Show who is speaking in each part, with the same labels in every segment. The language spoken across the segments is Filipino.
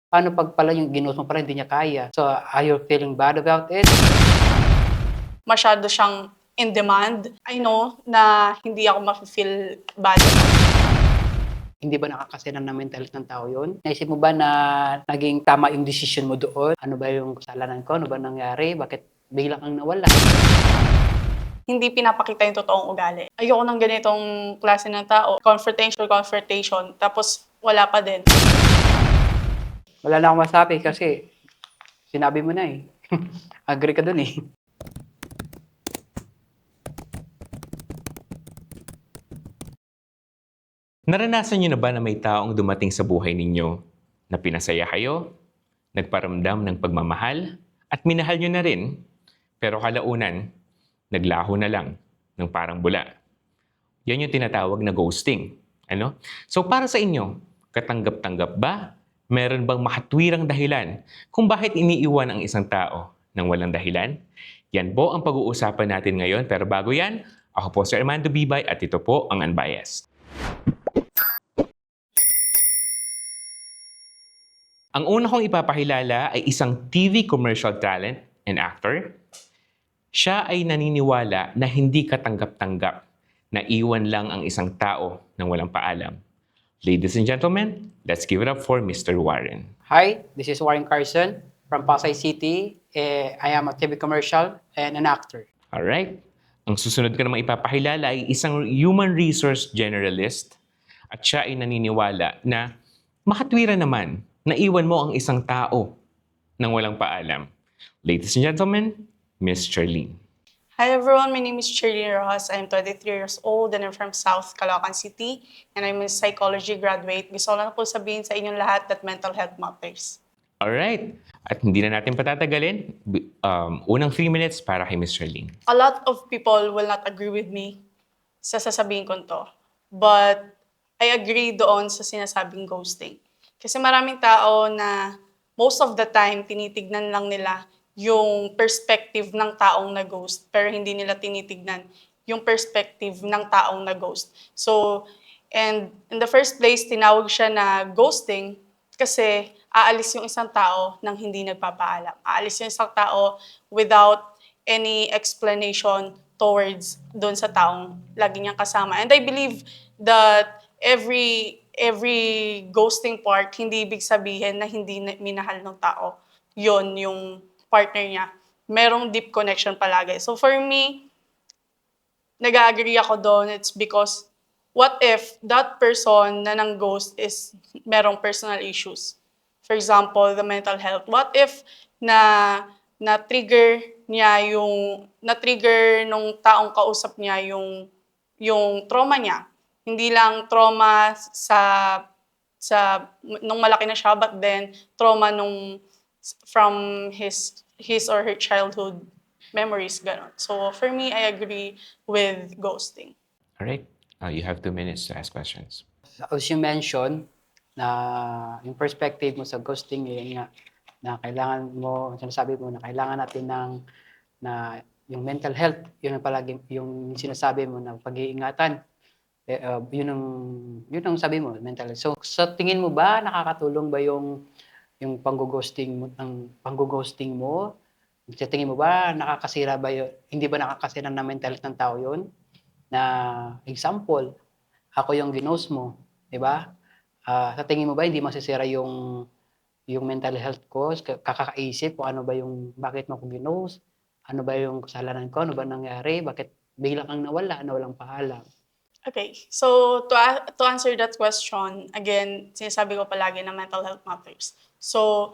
Speaker 1: Paano 'pag pala yung ginusto mo pala hindi niya kaya? So, are you feeling bad about it?
Speaker 2: Masyado siyang in demand. I know na hindi ako mafe-feel bad.
Speaker 1: Hindi ba nakakaselan ng mental health ng tao yun? Naisip mo ba na naging tama yung desisyon mo doon? Ano ba yung kasalanan ko? Ano ba nangyari? Bakit bigla kang nawala?
Speaker 2: Hindi pinapakita yung totoong ugali. Ayoko ng ganitong klase ng tao. Confrontation, tapos wala pa din.
Speaker 1: Wala na akong masabi kasi sinabi mo na eh. Agree ka dun eh.
Speaker 3: Naranasan niyo na ba na may taong dumating sa buhay ninyo na pinasaya kayo, nagparamdam ng pagmamahal, at minahal niyo na rin, pero kalaunan, naglaho na lang ng parang bula? Yan yung tinatawag na ghosting. Ano? So para sa inyo, katanggap-tanggap ba? Meron bang makatwirang dahilan kung bakit iniiwan ang isang tao ng walang dahilan? Yan po ang pag-uusapan natin ngayon. Pero bago yan, ako po si Armando Bibay at ito po ang Unbiased. Ang una kong ipapakilala ay isang TV commercial talent and actor. Siya ay naniniwala na hindi katanggap-tanggap na iwan lang ang isang tao ng walang paalam. Ladies and gentlemen, let's give it up for Mr. Warren.
Speaker 1: Hi, this is Warren Carson from Pasay City. I am a TV commercial and an actor.
Speaker 3: Alright. Ang susunod ko namang ipapakilala ay isang human resource generalist at siya ay naniniwala na makatwira naman na iwan mo ang isang tao nang walang paalam. Ladies and gentlemen, Miss Charlene.
Speaker 2: Hi everyone, my name is Charlene Rojas. I'm 23 years old and I'm from South Caloocan City and I'm a psychology graduate. Gusto ko lang po sabihin sa inyong lahat that mental health matters.
Speaker 3: Alright. At hindi na natin patatagalin. Unang 3 minutes para kay Miss Charlene.
Speaker 2: A lot of people will not agree with me sa sasabihin ko to. But I agree doon sa sinasabing ghosting. Kasi maraming tao na most of the time tinitignan lang nila yung perspective ng taong na-ghost pero hindi nila tinitignan yung perspective ng taong na-ghost. So, and in the first place, tinawag siya na ghosting kasi aalis yung isang tao nang hindi nagpapaalam. Aalis yung isang tao without any explanation towards doon sa taong lagi niyang kasama. And I believe that every ghosting part, hindi ibig sabihin na hindi minahal ng tao. Yon yung partner niya. Merong deep connection palagi. So for me, nag-agree ako doon. It's because what if that person na nang ghost is merong personal issues? For example, the mental health. What if na-trigger nung taong kausap niya yung trauma niya? Hindi lang trauma nung malaki na siya, but then trauma from his or her childhood memories, gano'n. So for me, I agree with ghosting.
Speaker 3: Alright. You have 2 minutes to ask questions.
Speaker 1: As you mentioned, na yung perspective mo sa ghosting, na kailangan mo, sinasabi mo na kailangan natin na yung mental health, yun ang palagi, yung sinasabi mo na pag-iingatan. Yun ang sabi mo, mental health. So, sa tingin mo ba, nakakatulong ba yung panggo-ghosting mo? Sa tingin mo ba, nakakasira ba yun? Hindi ba nakakasira ng mental health ng tao yun? Na, example, ako yung ginost mo, di ba? Sa tingin mo ba, hindi masisira yung mental health ko? Kakakaisip kung ano ba yung, bakit mo ako ginost? Ano ba yung kasalanan ko? Ano ba nangyari? Bakit bigla kang nawala na walang paalam?
Speaker 2: Okay, so to answer that question, again, sinasabi ko palagi na mental health matters. So,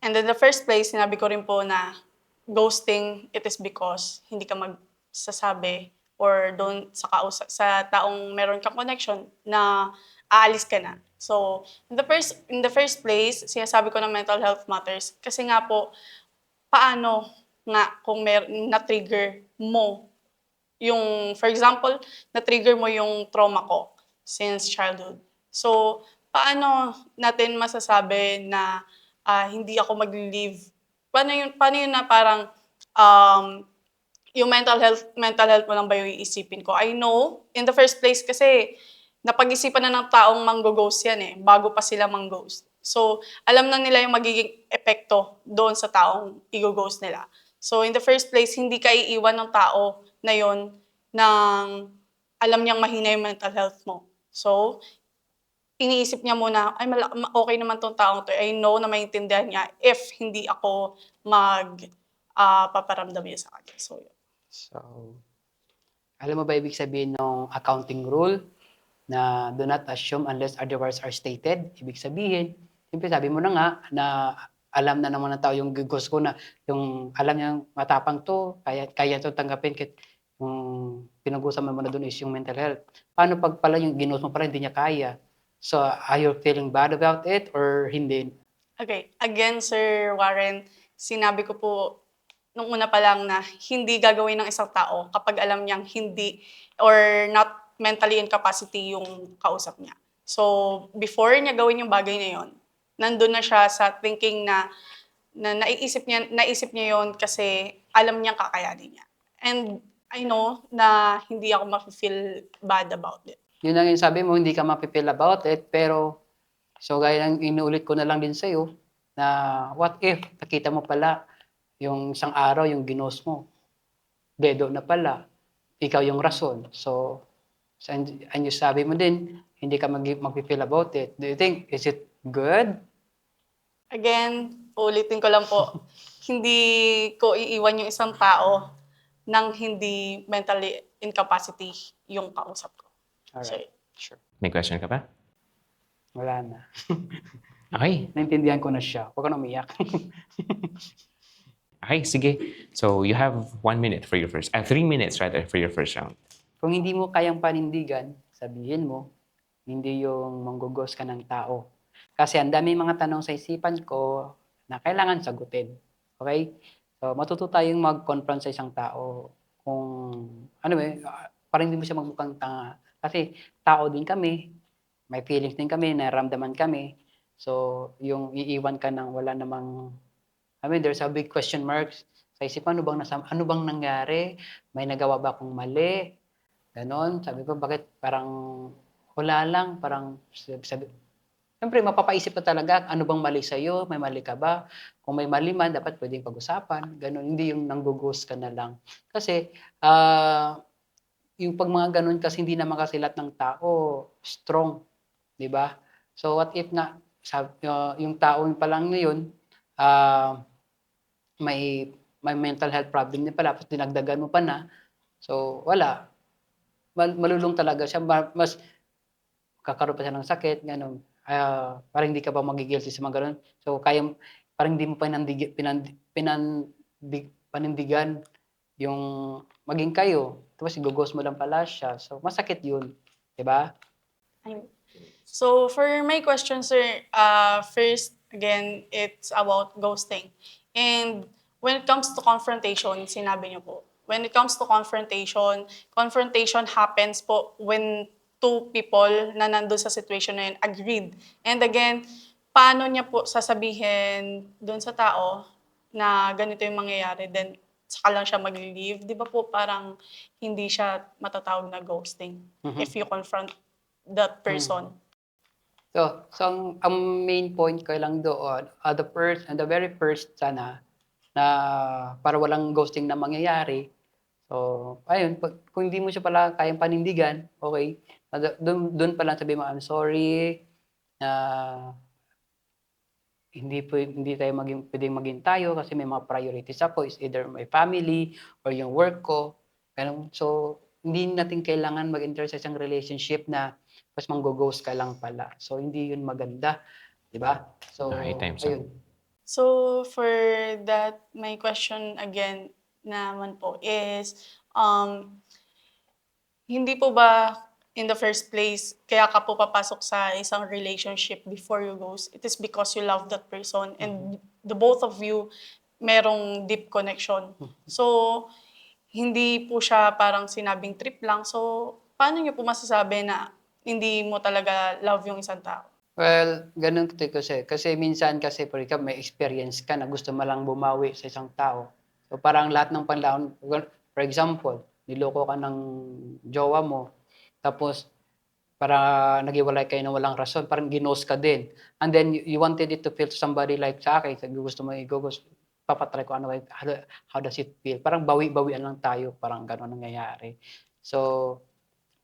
Speaker 2: and in the first place, sinabi ko rin po na ghosting, it is because hindi ka magsasabi or doon sa taong meron kang connection na aalis ka na. So, in the first place, sinasabi ko na mental health matters kasi nga po, paano nga kung na-trigger mo yung, for example, na-trigger mo yung trauma ko since childhood. So, paano natin masasabi na hindi ako mag-leave? Paano yun na parang yung mental health mo lang ba yung iisipin ko? I know, in the first place kasi, napag-isipan na ng taong manggo-ghost yan eh, bago pa sila mang-ghost. So, alam na nila yung magiging epekto doon sa taong i-ghost nila. So, in the first place, hindi ka iiwan ng tao na yon nang alam niyang mahina yung mental health mo. So, iniisip niya muna, ay okay naman 'tong taong 'to. I know na maintindihan niya if hindi ako paparamdam niya sa kanya. So, yun.
Speaker 1: So, alam mo ba ibig sabihin ng accounting rule na do not assume unless otherwise are stated? Ibig sabihin, siyempre sabi mo na nga na alam na naman ng tao yung gigos ko na yung alam niyang matapang to, kaya to tanggapin kahit yung pinag-uusapan mo na doon is yung mental health. Paano pag pala yung ginos mo pala hindi niya kaya? So, are you feeling bad about it or hindi?
Speaker 2: Okay, again, Sir Warren, sinabi ko po nung una pa lang na hindi gagawin ng isang tao kapag alam niyang hindi or not mentally incapacity yung kausap niya. So, before niya gawin yung bagay na yon, nandun na siya sa thinking na naisip niya yon kasi alam niyang kakayanin niya. And I know na hindi ako mafe-feel bad about it.
Speaker 1: Yun lang yung sabi mo, hindi ka mapipil about it, pero so gaya ng inuulit ko na lang din sa'yo, na what if nakita mo pala yung isang araw yung ginos mo, dedo na pala, ikaw yung rason. So, and you sabi mo din, hindi ka mag-feel about it. Do you think, is it good?
Speaker 2: Again, ulitin ko lang po, hindi ko iiwan yung isang tao nang hindi mentally incapacity yung kausap ko. So,
Speaker 1: Alright, sure.
Speaker 3: May question ka pa?
Speaker 1: Wala na.
Speaker 3: Okay.
Speaker 1: Naintindihan ko na siya. Huwag ka na umiyak.
Speaker 3: Okay, sige. So, you have 1 minute for your 3 minutes rather for your first round.
Speaker 1: Kung hindi mo kayang panindigan, sabihin mo, hindi yung manggugos ka ng tao. Kasi ang dami mga tanong sa isipan ko na kailangan sagutin. Okay? So, matuto tayong mag-confront sa isang tao kung, ano parang hindi mo siya magmukhang tanga. Kasi tao din kami, may feelings din kami, nararamdaman kami. So, yung iiwan ka ng wala namang, there's a big question marks sa isipan, ano bang nangyari? May nagawa ba akong mali? Ganon. Sabi ko, bakit parang wala lang, parang siyempre mapapaisip ka talaga, ano bang mali sa'yo? May mali ka ba? Kung may mali man, dapat pwedeng pag-usapan. Ganon, hindi yung nanggo-ghost ka na lang. Kasi, yung pag mga ganon kasi hindi naman kasi lahat ng tao strong, 'di ba? So what if nga yung tao pa lang ngayon may mental health problem din pala tapos dinagdagan mo pa na. So wala, malulung talaga siya, mas kakaroon pa siya ng sakit, gano'n. Parang hindi ka ba magi-guilty sa mga gano'n. So parang hindi mo panindigan yung maging kayo, tapos i-go-ghost mo lang pala siya. So masakit 'yun, 'di ba?
Speaker 2: So for my question, sir, first, again, it's about ghosting. And when it comes to confrontation, sinabi niyo po, when it comes to confrontation happens po when two people na nandun sa situation na yun agreed. And again, paano niya po sasabihin dun sa tao na ganito yung mangyayari, then saka lang siya mag-leave? Di ba po parang hindi siya matatawag na ghosting if you confront that person?
Speaker 1: So ang main point ko lang doon, the very first sana na para walang ghosting na mangyayari. So, ayun, kung hindi mo siya pala kayang panindigan, okay, doon pa lang sabihin mo, I'm sorry, na hindi tayo pwedeng maging tayo kasi may mga priorities ako, is either my family or yung work ko. Ganun. So, hindi natin kailangan mag-enter sa isang relationship na mas manggo-ghost ka lang pala. So, hindi yun maganda, 'di ba? So,
Speaker 3: Okay, time's up.
Speaker 2: So for that, my question again naman po is, hindi po ba in the first place, kaya ka po papasok sa isang relationship before you ghost, it is because you love that person and the both of you merong deep connection. So, hindi po siya parang sinabing trip lang. So, paano niyo po masasabi na hindi mo talaga love yung isang tao?
Speaker 1: Well, gano'n kasi minsan kasi for ikaw may experience ka na gusto mo lang bumawi sa isang tao. So, parang lahat ng panahon, for example, niloko ka ng jowa mo, tapos para naghiwalay kayo na walang rason, parang ginost ka din. And then you wanted it to feel to somebody like sa akin, sabi gusto mo i-ghost, papatry ko how does it feel. Parang bawi-bawian lang tayo, parang gano'n nangyayari. So,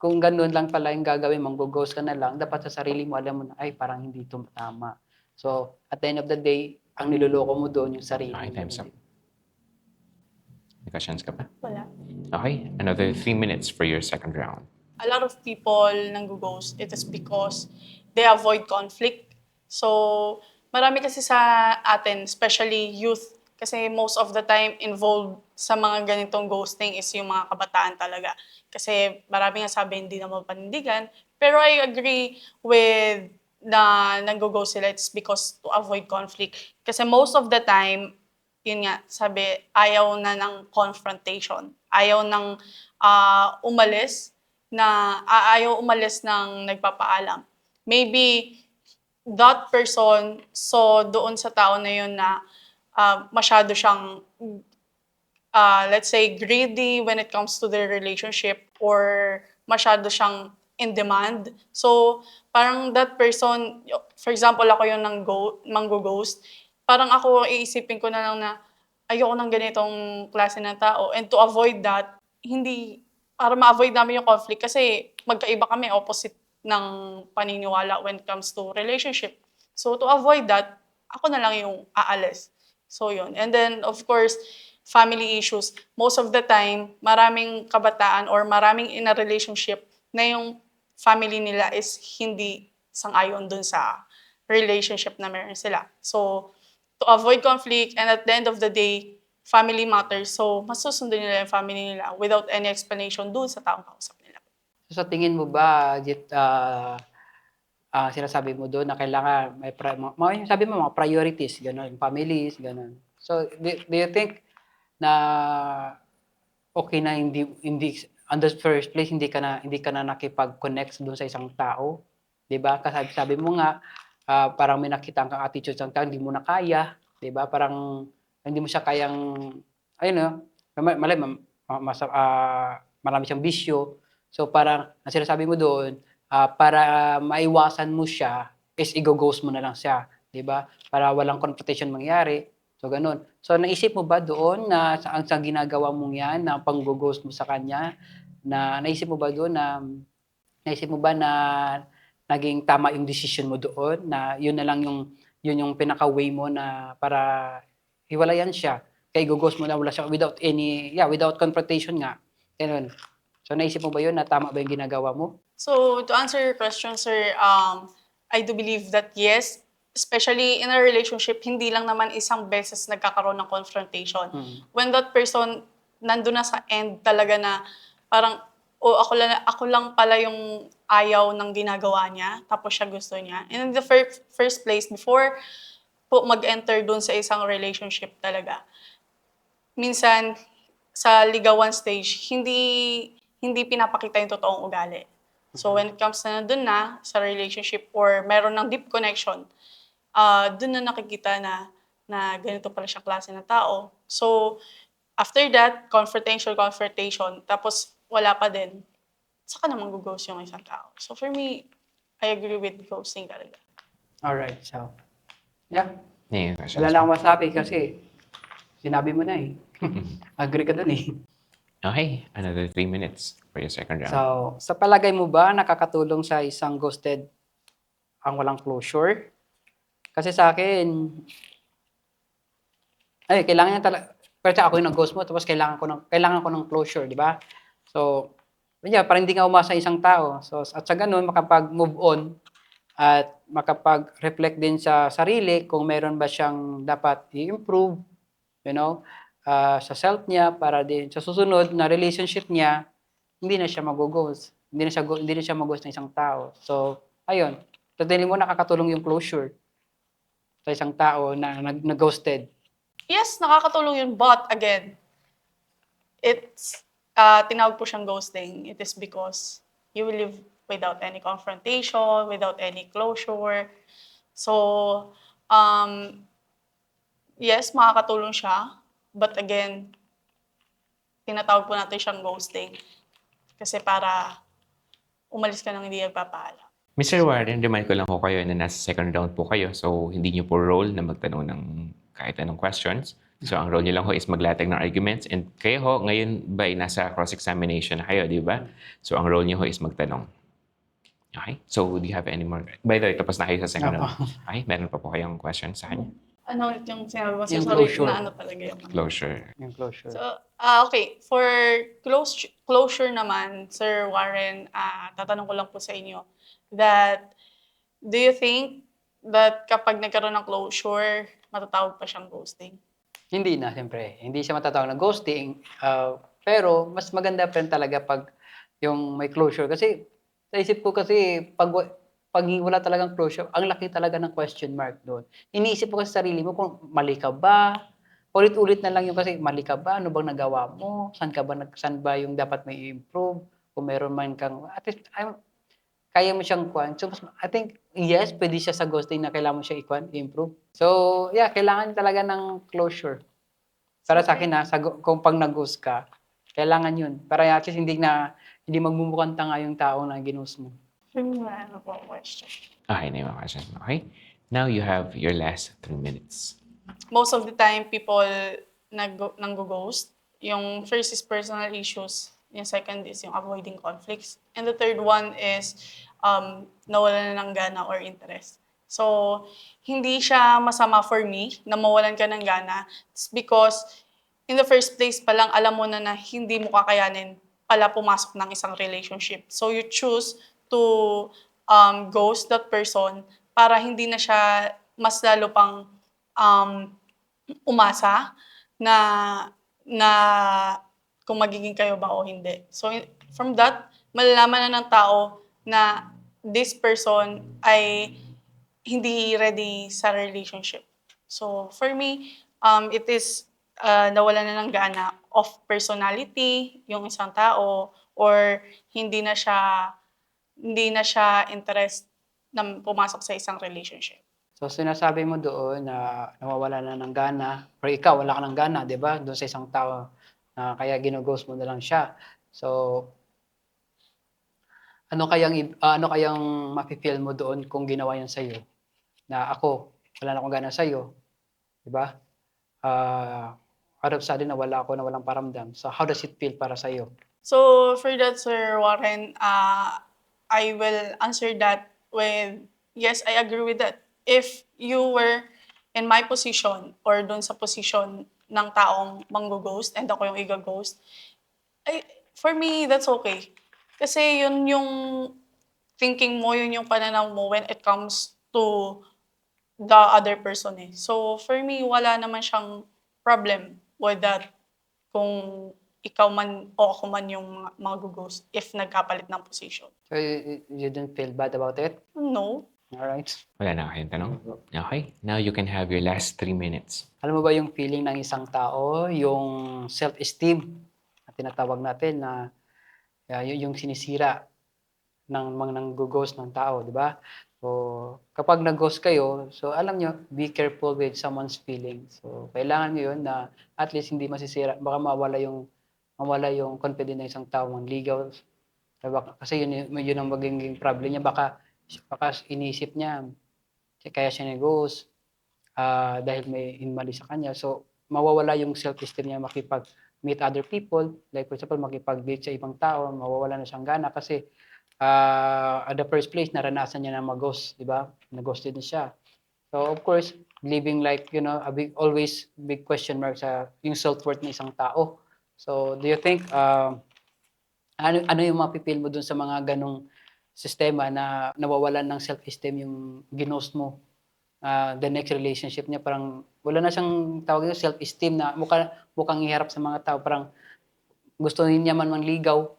Speaker 1: kung gano'n lang pala yung gagawin, manggo-ghost ka na lang, dapat sa sarili mo alam mo na, ay parang hindi ito tama. So, at the end of the day, ang niloloko mo doon yung sarili
Speaker 3: Okay,
Speaker 1: mo.
Speaker 3: time's up. May questions ka pa?
Speaker 2: Wala.
Speaker 3: Okay, another 3 minutes for your second round.
Speaker 2: A lot of people nang-ghost, it is because they avoid conflict. So, marami kasi sa atin, especially youth, kasi most of the time involved sa mga ganitong ghosting is yung mga kabataan talaga. Kasi marami nga sabi hindi naman panindigan. Pero I agree with na nang-ghost sila, it's because to avoid conflict. Kasi most of the time, yun nga, sabi, ayaw na ng confrontation. Ayaw ng ayaw umalis ng nagpapaalam. Maybe that person saw doon sa tao na yun na masyado siyang, let's say, greedy when it comes to their relationship or masyado siyang in demand. So, parang that person, for example, ako yung manggo-ghost, parang ako iisipin ko na lang na ayoko ng ganitong klase ng tao. And to avoid that, para ma-avoid namin yung conflict kasi magkaiba kami, opposite ng paniniwala when it comes to relationship. So to avoid that, ako na lang yung aalis. So yun. And then of course, family issues. Most of the time, maraming kabataan or maraming in a relationship na yung family nila is hindi sang-ayon dun sa relationship na meron sila. So to avoid conflict and at the end of the day, family matters. So, mas susundin nila yung family nila without any explanation doon sa taong kausap nila.
Speaker 1: So, sa tingin mo ba, sinasabi mo doon na kailangan sabi mo mga priorities, gano'n, families, gano'n. So, do you think na okay na hindi on the first place hindi ka na nakipag-connect doon sa isang tao, 'di ba? Kasi sabi mo nga, parang may nakita kang attitude sa tao, hindi mo na kaya, 'di ba? Parang hindi mo siya kayang ayun, malay mo marami siyang bisyo. So, parang ang sinasabi mo doon, para maiwasan mo siya is i-go-ghost mo na lang siya, 'di ba? Para walang confrontation mangyari. So, gano'n. So, naisip mo ba doon na sa ginagawa mong 'yan na panggo-ghost mo sa kanya, na naisip mo ba na naging tama yung desisyon mo doon, na yun na lang yun yung pinaka-way mo na para hiwalayan siya, kaya i-go-ghost mo na wala siya without confrontation nga, gano'n. So, naisip mo ba yun na tama ba yung ginagawa mo?
Speaker 2: So, to answer your question, sir, I do believe that yes, especially in a relationship, hindi lang naman isang beses nagkakaroon ng confrontation. When that person nandun na sa end talaga na parang, ako lang pala yung ayaw ng ginagawa niya, tapos siya gusto niya. And in the first place, before po mag-enter dun sa isang relationship talaga, minsan sa ligawan stage, hindi pinapakita yung totoong ugali. So when it comes na nandun na sa relationship or meron ng deep connection, dun na nakikita na ganito pala siya klase ng tao. So after that, confrontation, tapos wala pa din, saka naman ghost yung isang tao. So for me, I agree with ghosting talaga.
Speaker 1: Alright, so yeah,
Speaker 3: Yeah, questions
Speaker 1: wala
Speaker 3: pa?
Speaker 1: na akong masabi kasi sinabi mo na eh. Agree ka dun eh.
Speaker 3: Okay, another 3 minutes for your second round.
Speaker 1: So, sa palagay mo ba nakakatulong sa isang ghosted ang walang closure? Kasi sa akin, kailangan niya talaga, pero ako yung nag-ghost mo, tapos kailangan ko ng closure, di ba? So, para hindi nga umasa isang tao. So, at sa ganun, makapag-move on at makapag-reflect din sa sarili kung meron ba siyang dapat i-improve, sa self niya para din sa susunod na relationship niya, hindi na siya mag-ghost. Hindi na siya mag-ghost ng isang tao. So, ayun. Sa tingin mo nakakatulong yung closure sa isang tao na nag-ghosted.
Speaker 2: Yes, nakakatulong yun. But again, it's, tinawag po siyang ghosting. It is because you will live without any confrontation, without any closure. So, yes, makakatulong siya. But again, tinatawag po natin siyang ghosting. Kasi para umalis ka nang hindi nagpapaalam.
Speaker 3: Mr. Warren, remind ko lang po kayo na nasa second round po kayo. So, hindi niyo po role na magtanong ng kahit anong questions. So, ang role niyo lang ho is maglatag ng arguments. And kayo ho, ngayon ba ay nasa cross-examination na kayo, di ba? So, ang role niyo ho is magtanong. Okay? So, do you have any more? By the way, tapos na kayo sa second round. Okay? Meron pa po kayong questions sa kanya?
Speaker 2: Ano ulit yung sinabi mo?
Speaker 1: Yung
Speaker 2: Sorry,
Speaker 1: closure.
Speaker 2: na ano talaga yun.
Speaker 3: Closure.
Speaker 1: Yung closure.
Speaker 2: So, okay. For closure naman, Sir Warren, tatanong ko lang po sa inyo that do you think that kapag nagkaroon ng closure, matatawag pa siyang ghosting?
Speaker 1: Hindi na, siyempre. Hindi siya matatawag na ghosting. Pero, mas maganda pa rin talaga pag yung may closure. Kasi, sa isip ko kasi, pag wala talagang closure, ang laki talaga ng question mark doon. Iniisip ko kasi sa sarili mo kung mali ka ba? Ulit-ulit na lang yung kasi, mali ka ba? Ano bang nagawa mo? Saan ba yung dapat may improve? Kung meron man kang, at least, kaya mo siyang kuhan. So, I think, yes, pwede siya sa ghosting na kailangan mo siya improve. So, yeah, kailangan talaga ng closure. Para sa akin kung pag nag-ghost ka, kailangan yun. Para at least hindi magmumukhang tanga yung tao na ginhost mo.
Speaker 2: Ano po ang question?
Speaker 3: Okay na yung mga questions mo. Okay? Now you have your last 3 minutes.
Speaker 2: Most of the time, people nang-ghost. Yung first is personal issues. Yung second is yung avoiding conflicts. And the third one is nawalan na ng gana or interest. So, hindi siya masama for me na mawalan ka ng gana. It's because in the first place pa lang, alam mo na hindi mo kakayanin pala pumasok ng isang relationship. So, you choose to ghost that person para hindi na siya mas lalo pang umasa na na kung magiging kayo ba o hindi. So, from that, malalaman na ng tao na this person ay hindi ready sa relationship. So, for me, it is nawala na ng gana of personality yung isang tao or hindi na siya interest na pumasok sa isang relationship.
Speaker 1: So, sinasabi mo doon na nawawala na ng gana, or ikaw, wala ka ng gana, di ba? Doon sa isang tao na kaya ginughost mo na lang siya. So, ano kayang mafe-feel mo doon kung ginawa yan sa'yo? Na ako, wala na akong gana sa'yo, di ba? Out of sudden, nawala ako na walang paramdam. So, how does it feel para sa'yo?
Speaker 2: So, for that, Sir Warren, I will answer that with, yes, I agree with that. If you were in my position or dun sa position ng taong manggo-ghost and ako yung iga-ghost, for me, that's okay. Kasi yun yung thinking mo, yun yung pananaw mo when it comes to the other person eh. So, for me, wala naman siyang problem with that kung ikaw man o ako man yung mag-ghost if nagkapalit ng position.
Speaker 1: So, you didn't feel bad about it?
Speaker 2: No.
Speaker 1: Alright.
Speaker 3: Wala na kayong tanong? Okay. Now you can have your last 3 minutes.
Speaker 1: Alam mo ba yung feeling ng isang tao, yung self-esteem na tinatawag natin na yung sinisira ng ghost ng tao, di ba? So, kapag nag-ghost kayo, so alam nyo, be careful with someone's feelings. So, kailangan nyo yun na at least hindi masisira, baka mawala yung confidence ng isang tao, manligaw. Kasi yun ang magiging problem niya. Baka inisip niya, kaya siya nag-ghost dahil may mali sa kanya. So, mawawala yung self-esteem niya makipag-meet other people. Like, for example, makipag-date sa ibang tao, mawawala na siyang gana kasi at the first place, naranasan niya na mag-ghost, di ba? Nag-ghosted na siya. So, of course, living like, always big question mark sa yung self-worth ng isang tao. So, do you think, ano yung mapipil mo dun sa mga ganong sistema na nawawalan ng self-esteem yung ginost mo? The next relationship niya, parang wala na siyang tawag yung self-esteem na mukhang iharap sa mga tao. Parang gusto niya man manligaw,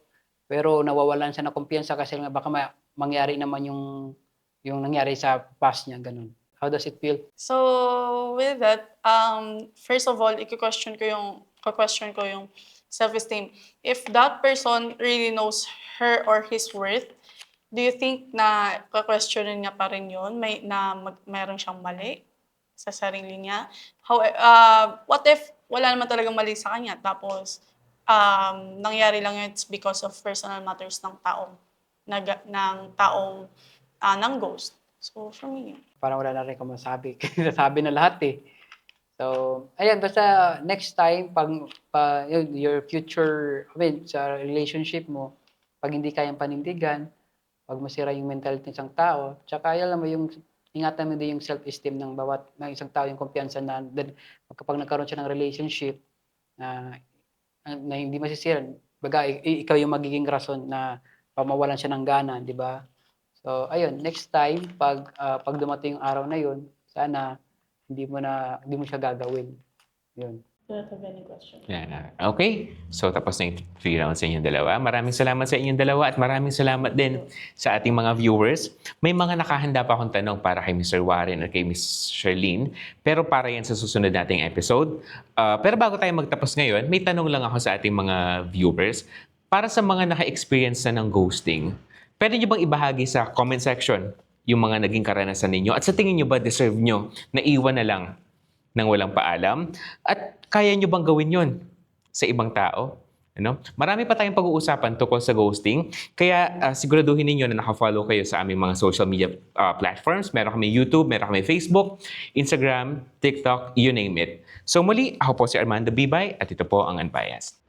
Speaker 1: pero nawawalan siya ng kumpiyansa kasi nga baka mangyari naman yung nangyari sa past niya, ganun. How does it feel?
Speaker 2: So, with that, first of all, i-question ko yung self-esteem. If that person really knows her or his worth, do you think na ka-questionin niya pa rin yun? Mayroon siyang mali sa sarili niya? What if wala naman talagang mali sa kanya? Tapos, nangyari lang yun, it's because of personal matters ng taong ng taong ng ghost. So, for me, yun.
Speaker 1: Parang wala na rin akong masabi. Nasabi na lahat eh. So, ayan, basta next time, your future, sa relationship mo, pag hindi kayang panindigan, pag masira yung mentality ng isang tao, tsaka alam mo ingatan mo din yung self-esteem ng isang tao, yung kumpiyansa na, then, kapag nagkaroon siya ng relationship, na hindi masisira, baga, ikaw yung magiging rason na pamawalan siya ng gana, di ba? So, ayun, next time, pag dumating yung araw na yun, sana, hindi mo siya gagawin. Yun.
Speaker 3: Yan. Okay, so tapos na yung 3 rounds sa inyong dalawa. Maraming salamat sa inyong dalawa at maraming salamat din sa ating mga viewers. May mga nakahanda pa akong tanong para kay Mr. Warren at kay Miss Charlene, pero para yan sa susunod nating episode. Pero bago tayo magtapos ngayon, may tanong lang ako sa ating mga viewers. Para sa mga naka-experience na ng ghosting, pwede nyo bang ibahagi sa comment section yung mga naging karanasan ninyo? At sa tingin nyo ba deserve nyo na iwan na lang ng walang paalam? At kaya nyo bang gawin yon sa ibang tao? Ano? Marami pa tayong pag-uusapan tungkol sa ghosting. Kaya siguraduhin ninyo na naka-follow kayo sa aming mga social media platforms. Meron kami YouTube, meron kami Facebook, Instagram, TikTok, you name it. So muli, ako po si Armando Bibay at ito po ang Unbiased.